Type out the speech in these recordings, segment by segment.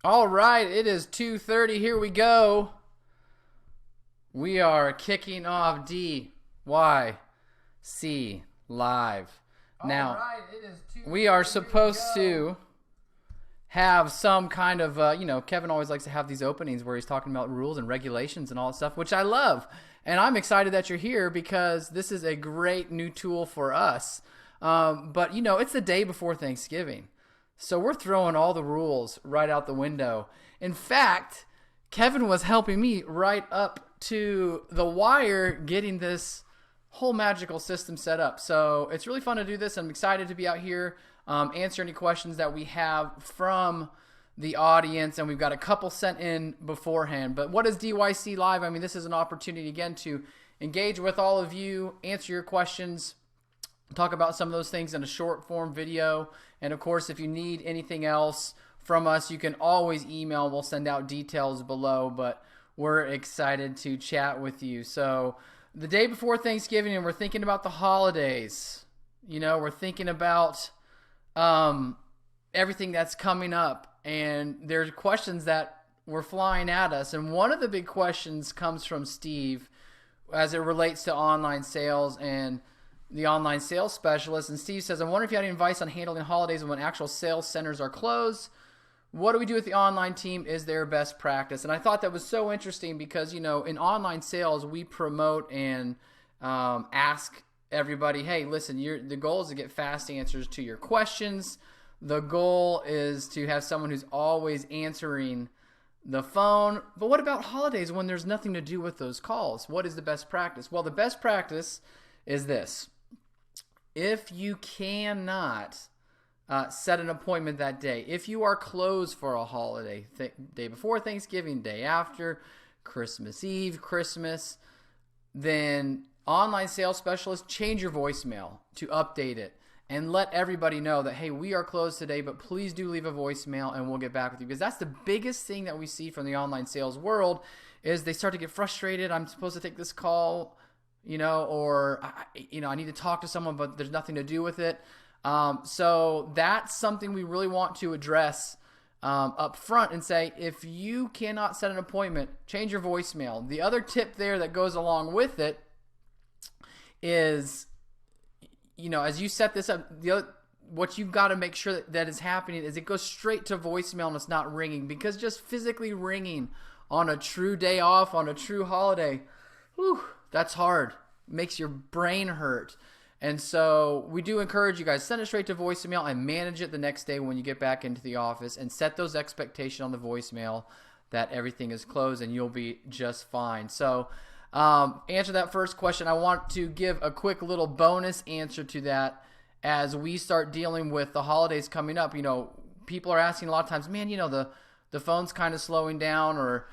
All right, it is 2:30. Here we go. We are kicking off DYC live. Now, we are supposed to have some kind of, Kevin always likes to have these openings where he's talking about rules and regulations and all that stuff, which I love. And I'm excited that you're here because this is a great new tool for us. But, it's the day before Thanksgiving. So we're throwing all the rules right out the window. In fact, Kevin was helping me right up to the wire getting this whole magical system set up. So it's really fun to do this. I'm excited to be out here, answer any questions that we have from the audience. And we've got a couple sent in beforehand. But what is DYC Live? I mean, this is an opportunity, again, to engage with all of you, answer your questions, talk about some of those things in a short form video. And of course, if you need anything else from us, you can always email. We'll send out details below, but we're excited to chat with you. So the day before Thanksgiving, and we're thinking about the holidays, we're thinking about everything that's coming up, and there's questions that were flying at us. And one of the big questions comes from Steve as it relates to online sales and the online sales specialist. And Steve says, I wonder if you had any advice on handling holidays when actual sales centers are closed. What do we do with the online team? Is there best practice? And I thought that was so interesting because, in online sales, we promote and ask everybody, hey, listen, the goal is to get fast answers to your questions. The goal is to have someone who's always answering the phone. But what about holidays when there's nothing to do with those calls? What is the best practice? Well, the best practice is this. If you cannot set an appointment that day, if you are closed for a holiday, day before Thanksgiving, day after, Christmas Eve, Christmas, then online sales specialists, change your voicemail to update it and let everybody know that, hey, we are closed today, but please do leave a voicemail and we'll get back with you. Because that's the biggest thing that we see from the online sales world is they start to get frustrated. I'm supposed to take this call, or I need to talk to someone, but there's nothing to do with it. So that's something we really want to address up front and say, if you cannot set an appointment, change your voicemail. The other tip there that goes along with it is, as you set this up, what you've got to make sure that is happening is it goes straight to voicemail and it's not ringing, because just physically ringing on a true day off, on a true holiday, that's hard. Makes your brain hurt. And so we do encourage you guys, send it straight to voicemail and manage it the next day when you get back into the office, and set those expectations on the voicemail that everything is closed and you'll be just fine. So answer that first question. I want to give a quick little bonus answer to that as we start dealing with the holidays coming up. People are asking a lot of times, man, the phone's kind of slowing down, or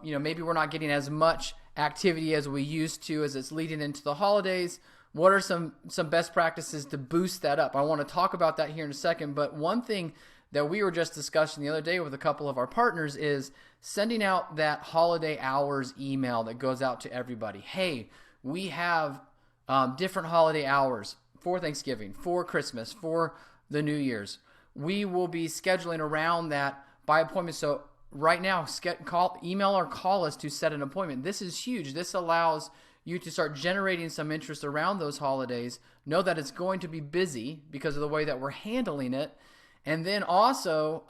maybe we're not getting as much activity as we used to as it's leading into the holidays. What are some best practices to boost that up? I want to talk about that here in a second, but one thing that we were just discussing the other day with a couple of our partners is sending out that holiday hours email that goes out to everybody. Hey, we have different holiday hours for Thanksgiving, for Christmas, for the New Year's. We will be scheduling around that by appointment. So right now, email or call us to set an appointment. This is huge. This allows you to start generating some interest around those holidays. Know that it's going to be busy because of the way that we're handling it. And then also,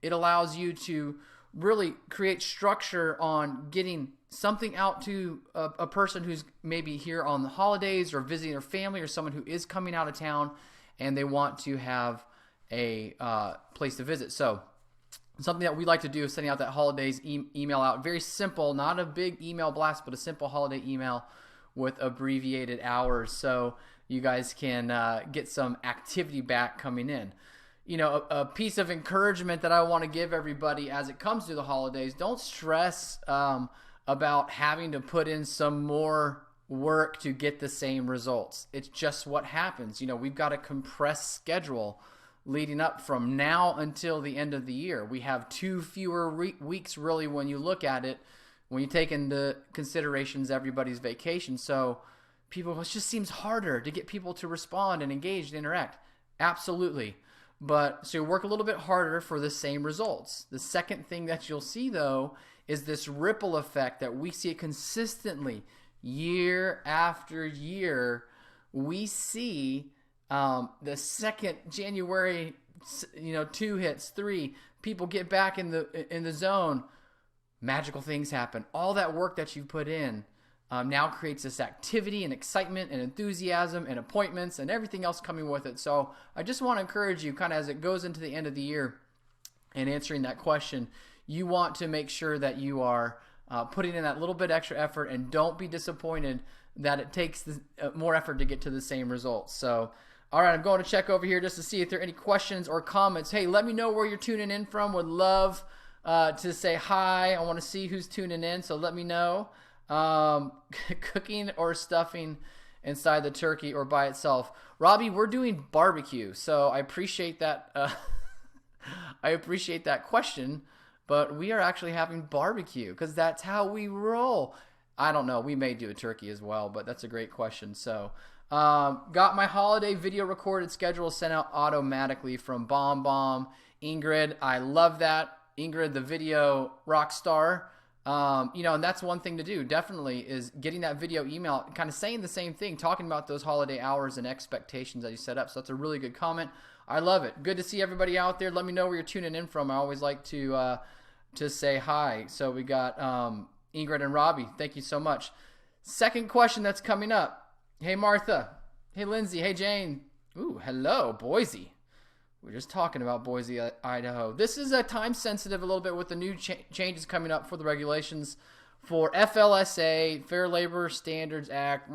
it allows you to really create structure on getting something out to a person who's maybe here on the holidays or visiting their family, or someone who is coming out of town and they want to have a place to visit. So something that we like to do is sending out that holidays email out. Very simple, not a big email blast, but a simple holiday email with abbreviated hours, so you guys can get some activity back coming in. A piece of encouragement that I want to give everybody as it comes to the holidays: don't stress about having to put in some more work to get the same results. It's just what happens. We've got a compressed schedule leading up from now until the end of the year. We have 2 fewer weeks, really, when you look at it, when you take into considerations everybody's vacation. So it just seems harder to get people to respond and engage and interact. Absolutely. But so you work a little bit harder for the same results. The second thing that you'll see though is this ripple effect that we see it consistently year after year. We see the second January, 2 hits, 3, people get back in the zone. Magical things happen. All that work that you've put in now creates this activity and excitement and enthusiasm and appointments and everything else coming with it. So I just want to encourage you, kind of as it goes into the end of the year and answering that question, you want to make sure that you are putting in that little bit extra effort, and don't be disappointed that it takes more effort to get to the same results. So, all right, I'm going to check over here just to see if there are any questions or comments. Hey, let me know where you're tuning in from. Would love to say hi. I want to see who's tuning in, so let me know. Cooking or stuffing inside the turkey or by itself. Robbie, we're doing barbecue, so I appreciate that. I appreciate that question, but we are actually having barbecue because that's how we roll. I don't know. We may do a turkey as well, but that's a great question. So, got my holiday video recorded schedule sent out automatically from Bomb Bomb. Ingrid, I love that. Ingrid, the video rock star. And that's one thing to do, definitely, is getting that video email, kind of saying the same thing, talking about those holiday hours and expectations that you set up. So that's a really good comment. I love it. Good to see everybody out there. Let me know where you're tuning in from. I always like to say hi. So we got Ingrid and Robbie. Thank you so much. Second question that's coming up. Hey, Martha. Hey, Lindsay. Hey, Jane. Ooh, hello, Boise. We're just talking about Boise, Idaho. This is a time sensitive a little bit with the new changes coming up for the regulations for FLSA, Fair Labor Standards Act,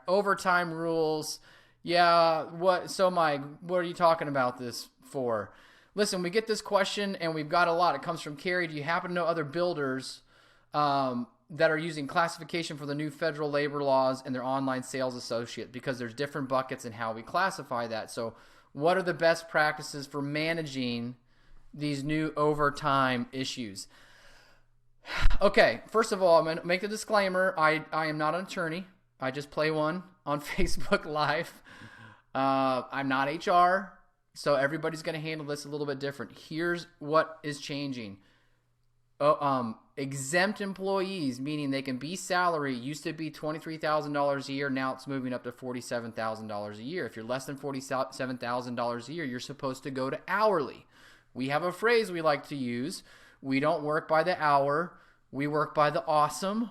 overtime rules. Yeah, what are you talking about this for? Listen, we get this question and we've got a lot. It comes from Carrie. Do you happen to know other builders that are using classification for the new federal labor laws and their online sales associate? Because there's different buckets in how we classify that. So what are the best practices for managing these new overtime issues? Okay, first of all, I'm going to make the disclaimer. I am not an attorney. I just play one on Facebook Live. I'm not HR, so everybody's going to handle this a little bit different. Here's what is changing. Exempt employees, meaning they can be salary, used to be $23,000 a year. Now it's moving up to $47,000 a year. If you're less than $47,000 a year, you're supposed to go to hourly. We have a phrase we like to use. We don't work by the hour. We work by the awesome.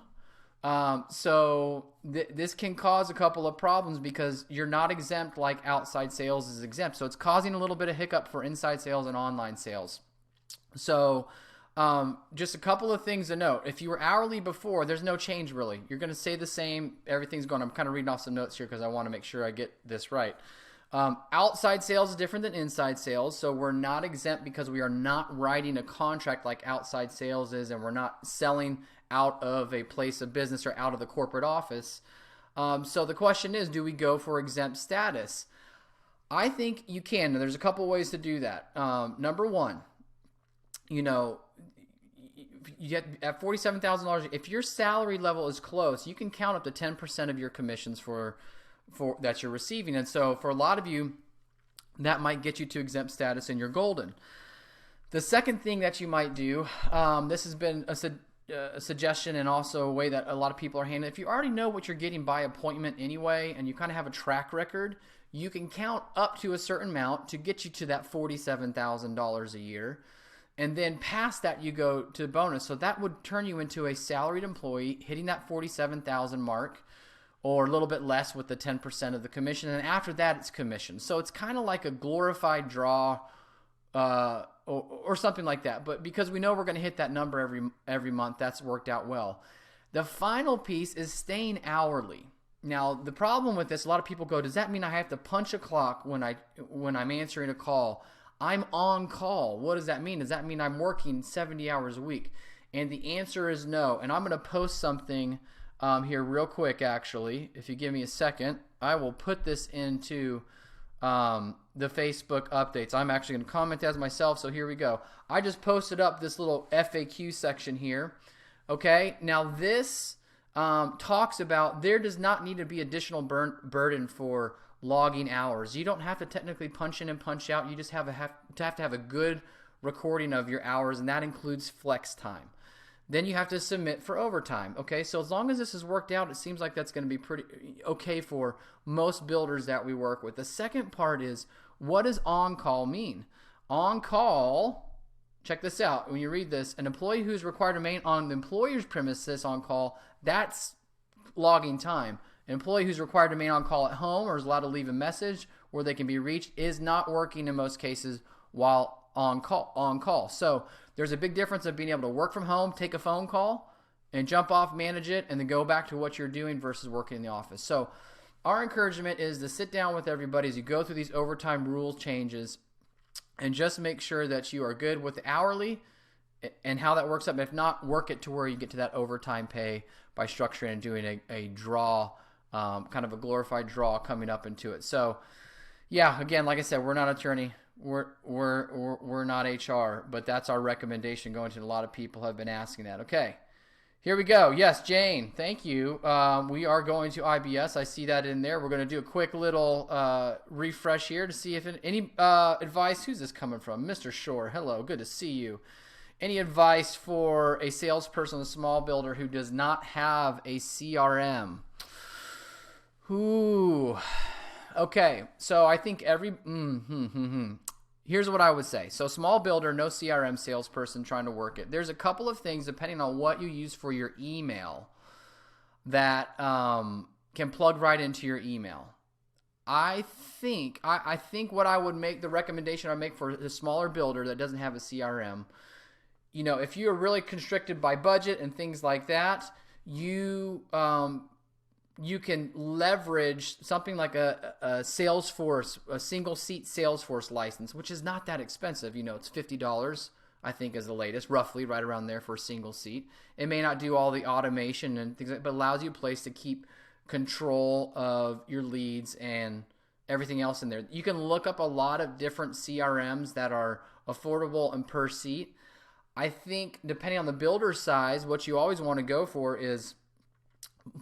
So this can cause a couple of problems because you're not exempt like outside sales is exempt. So it's causing a little bit of hiccup for inside sales and online sales. So just a couple of things to note. If you were hourly before, there's no change really. You're going to stay the same. Everything's going. I'm kind of reading off some notes here because I want to make sure I get this right. Outside sales is different than inside sales. So we're not exempt because we are not writing a contract like outside sales is, and we're not selling out of a place of business or out of the corporate office. So the question is, do we go for exempt status? I think you can. There's a couple ways to do that. Number one, you get at $47,000, if your salary level is close, you can count up to 10% of your commissions for that you're receiving. And so for a lot of you, that might get you to exempt status and you're golden. The second thing that you might do, this has been a suggestion and also a way that a lot of people are handling. If you already know what you're getting by appointment anyway, and you kind of have a track record, you can count up to a certain amount to get you to that $47,000 a year. And then past that, you go to bonus. So that would turn you into a salaried employee hitting that $47,000 mark, or a little bit less with the 10% of the commission. And after that, it's commission. So it's kind of like a glorified draw or something like that. But because we know we're going to hit that number every month, that's worked out well. The final piece is staying hourly. Now, the problem with this, a lot of people go, does that mean I have to punch a clock when I'm answering a call? I'm on call. What does that mean? Does that mean I'm working 70 hours a week? And the answer is no. And I'm going to post something here real quick, actually. If you give me a second, I will put this into the Facebook updates. I'm actually going to comment as myself, so here we go. I just posted up this little FAQ section here. Okay, now this talks about there does not need to be additional burden for logging hours. You don't have to technically punch in and punch out. You just have to have a good recording of your hours, and that includes flex time. Then you have to submit for overtime. Okay, so as long as this is worked out, it seems like that's going to be pretty okay for most builders that we work with. The second part is, what does on-call mean? On-call, check this out. When you read this, an employee who is required to remain on the employer's premises on call, that's logging time. An employee who's required to remain on call at home or is allowed to leave a message where they can be reached is not working in most cases while on call. So there's a big difference of being able to work from home, take a phone call, and jump off, manage it, and then go back to what you're doing versus working in the office. So our encouragement is to sit down with everybody as you go through these overtime rule changes and just make sure that you are good with the hourly and how that works up. If not, work it to where you get to that overtime pay by structuring and doing a draw, kind of a glorified draw coming up into it. So yeah, again, like I said, we're not attorney. We're not HR, but that's our recommendation going to. A lot of people have been asking that. Okay, here we go. Yes, Jane, thank you. We are going to IBS. I see that in there. We're going to do a quick little refresh here to see if any advice. Who's this coming from? Mr. Shore. Hello, good to see you. Any advice for a salesperson, a small builder who does not have a CRM? Ooh. Okay, so I think here's what I would say. So small builder, no CRM salesperson trying to work it. There's a couple of things depending on what you use for your email that can plug right into your email. I think what I would make, the recommendation I make for the smaller builder that doesn't have a CRM, you know, if you're really constricted by budget and things like that, you can leverage something like a Salesforce, a single seat Salesforce license, which is not that expensive. You know, it's $50, I think, is the latest, roughly right around there for a single seat. It may not do all the automation and things like that, but allows you a place to keep control of your leads and everything else in there. You can look up a lot of different CRMs that are affordable and per seat. I think depending on the builder size, what you always want to go for is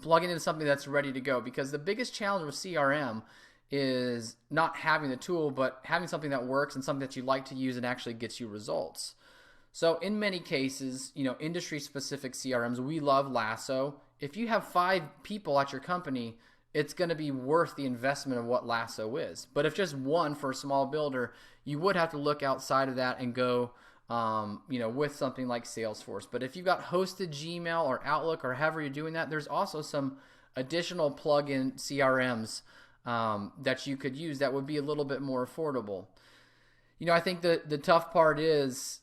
plugging into something that's ready to go, because the biggest challenge with CRM is not having the tool, but having something that works and something that you like to use and actually gets you results. So in many cases, you know, industry specific CRMs, we love Lasso. If you have 5 people at your company, it's going to be worth the investment of what Lasso is. But if just one for a small builder, you would have to look outside of that and go you know, with something like Salesforce. But if you've got hosted Gmail or Outlook or however you're doing that, there's also some additional plug-in CRMs that you could use that would be a little bit more affordable. You know, I think the tough part is,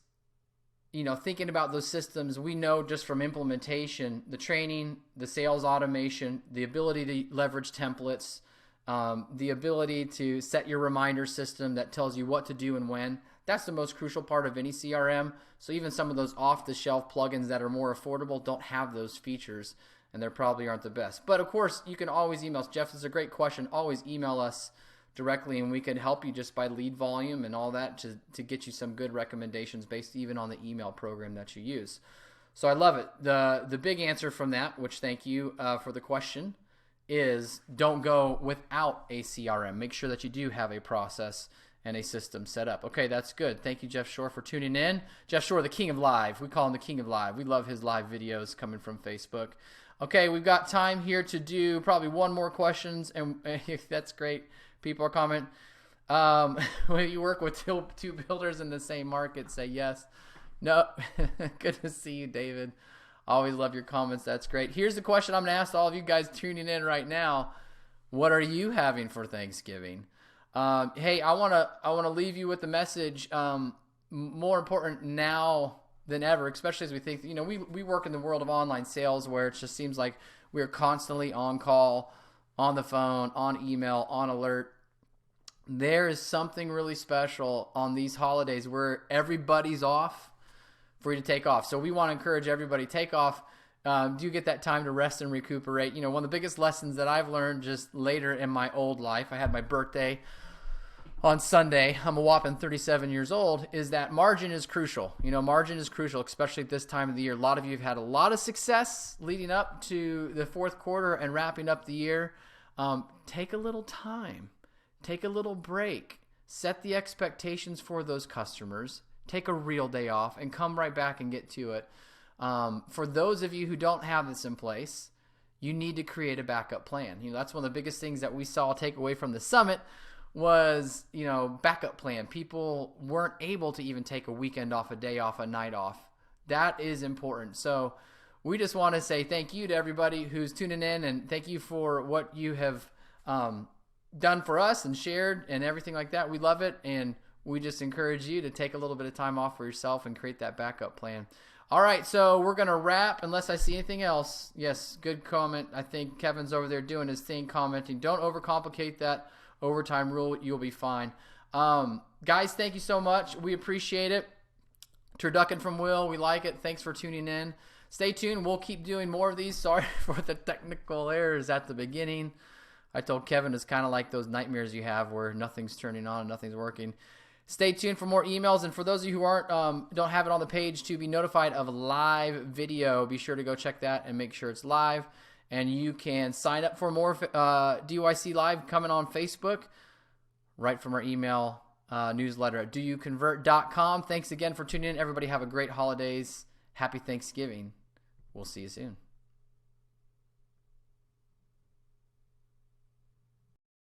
you know, thinking about those systems. We know just from implementation, the training, the sales automation, the ability to leverage templates, the ability to set your reminder system that tells you what to do and when. That's the most crucial part of any CRM. So even some of those off-the-shelf plugins that are more affordable don't have those features, and they probably aren't the best. But of course, you can always email us. Jeff, this is a great question. Always email us directly, and we can help you just by lead volume and all that to get you some good recommendations based even on the email program that you use. So I love it. The big answer from that, which thank you for the question, is don't go without a CRM. Make sure that you do have a process and a system set up. Okay, that's good. Thank you, Jeff Shore, for tuning in. Jeff Shore, the king of live. We call him the king of live. We love his live videos coming from Facebook. Okay, we've got time here to do probably one more questions, and that's great. People are commenting. When you work with two builders in the same market, say yes. No. Good to see you, David. Always love your comments. That's great. Here's the question I'm going to ask all of you guys tuning in right now. What are you having for Thanksgiving? Hey, I want to leave you with the message, more important now than ever, especially as we think, you know, we work in the world of online sales where it just seems like we're constantly on call, on the phone, on email, on alert. There is something really special on these holidays where everybody's off for you to take off. So we want to encourage everybody, take off. Do get that time to rest and recuperate. You know, one of the biggest lessons that I've learned just later in my old life, I had my birthday on Sunday, I'm a whopping 37 years old, is that margin is crucial. You know, margin is crucial, especially at this time of the year. A lot of you have had a lot of success leading up to the fourth quarter and wrapping up the year. Take a little time. take a little break, set the expectations for those customers, take a real day off, and come right back and get to it. For those of you who don't have this in place, you need to create a backup plan. That's one of the biggest things that we saw take away from the summit was, backup plan. People weren't able to even take a weekend off, a day off, a night off. That is important. So we just want to say thank you to everybody who's tuning in, and thank you for what you have done for us and shared and everything like that. We love it, and we just encourage you to take a little bit of time off for yourself and create that backup plan. All right, so we're going to wrap unless I see anything else. Yes, good comment. I think Kevin's over there doing his thing, commenting. Don't overcomplicate that overtime rule. You'll be fine. Guys, thank you so much. We appreciate it. Turducken from Will, we like it. Thanks for tuning in. Stay tuned. We'll keep doing more of these. Sorry for the technical errors at the beginning. I told Kevin it's kind of like those nightmares you have where nothing's turning on and nothing's working. Stay tuned for more emails. And for those of you who don't have it on the page to be notified of live video, be sure to go check that and make sure it's live. And you can sign up for more DYC Live coming on Facebook right from our email newsletter at doyouconvert.com. Thanks again for tuning in. Everybody have a great holidays. Happy Thanksgiving. We'll see you soon.